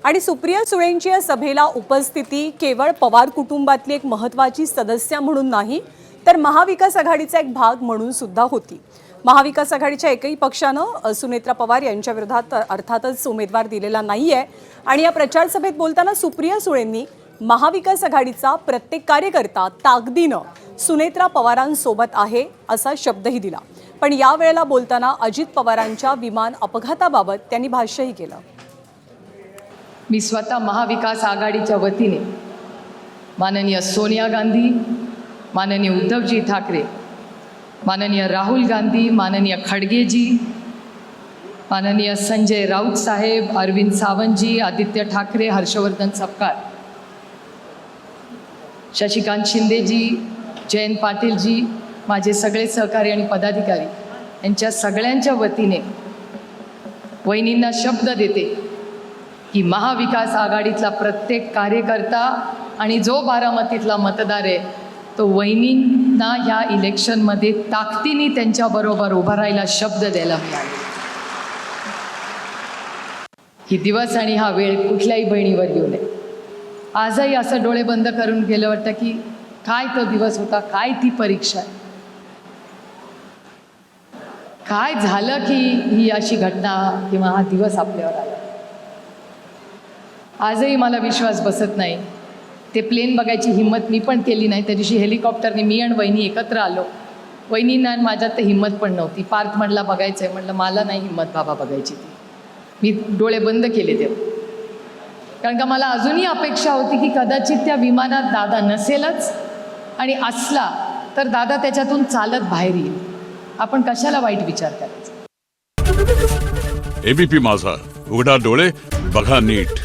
आणि सुप्रिया सुळेंची या सभेला उपस्थिती केवळ पवार कुटुंबातली एक महत्त्वाची सदस्य म्हणून नाही, तर महाविकास आघाडीचा एक भाग म्हणून सुद्धा होती। महाविकास आघाडीच्या एकही पक्षानं सुनेत्रा पवार यांच्या विरोधात अर्थातच उमेदवार दिलेला नाहीये आणि या प्रचार सभेत बोलताना सुप्रिया सुळेंनी महाविकास आघाडीचा प्रत्येक कार्यकर्ता ताकदीनं सुनेत्रा पवारांसोबत आहे असा शब्दही दिला। पण या वेळेला बोलताना अजित पवारांच्या विमान अपघाताबाबत त्यांनी भाष्यही केलं। मी स्वतः महाविकास आघाडीच्या वतीने माननीय सोनिया गांधी, माननीय उद्धवजी ठाकरे, माननीय राहुल गांधी, माननीय खडगेजी, माननीय संजय राऊत साहेब, अरविंद सावंतजी, आदित्य ठाकरे, हर्षवर्धन सपकाळ, शशिकांत शिंदेजी, जयंत पाटीलजी, माझे सगळे सहकारी आणि पदाधिकारी यांच्या सगळ्यांच्या वतीने वहिनींना शब्द देते की महाविकास आघाडीतला प्रत्येक कार्यकर्ता आणि जो बारामतीतला मतदार आहे तो वहिनींना ह्या इलेक्शनमध्ये ताकदीने त्यांच्याबरोबर उभा राहायला शब्द द्यायला मिळाले। ही दिवस आणि हा वेळ कुठल्याही बहिणीवर येऊ नये। आजही असं डोळे बंद करून गेलं वाटतं की काय तो दिवस होता, काय ती परीक्षा आहे, काय झालं की ही अशी घटना किंवा हा दिवस आपल्यावर आला। आजही मला विश्वास बसत नाही। ते प्लेन बघायची हिंमत मी पण केली नाही। त्या दिवशी हेलिकॉप्टरने मी आणि वहिनी एकत्र आलो। वहिनींना आणि माझ्यात तर हिंमत पण नव्हती। पार्क म्हटलं बघायचं आहे, म्हटलं मला नाही हिंमत बाबा बघायची ती। मी डोळे बंद केले तेव्हा, कारण का मला अजूनही अपेक्षा होती की कदाचित त्या विमानात दादा नसेलच आणि असला तर दादा त्याच्यातून चालत बाहेर येईल। आपण कशाला वाईट विचार करायचा। एबीपी माझा, उघडा डोळे बघा नीट।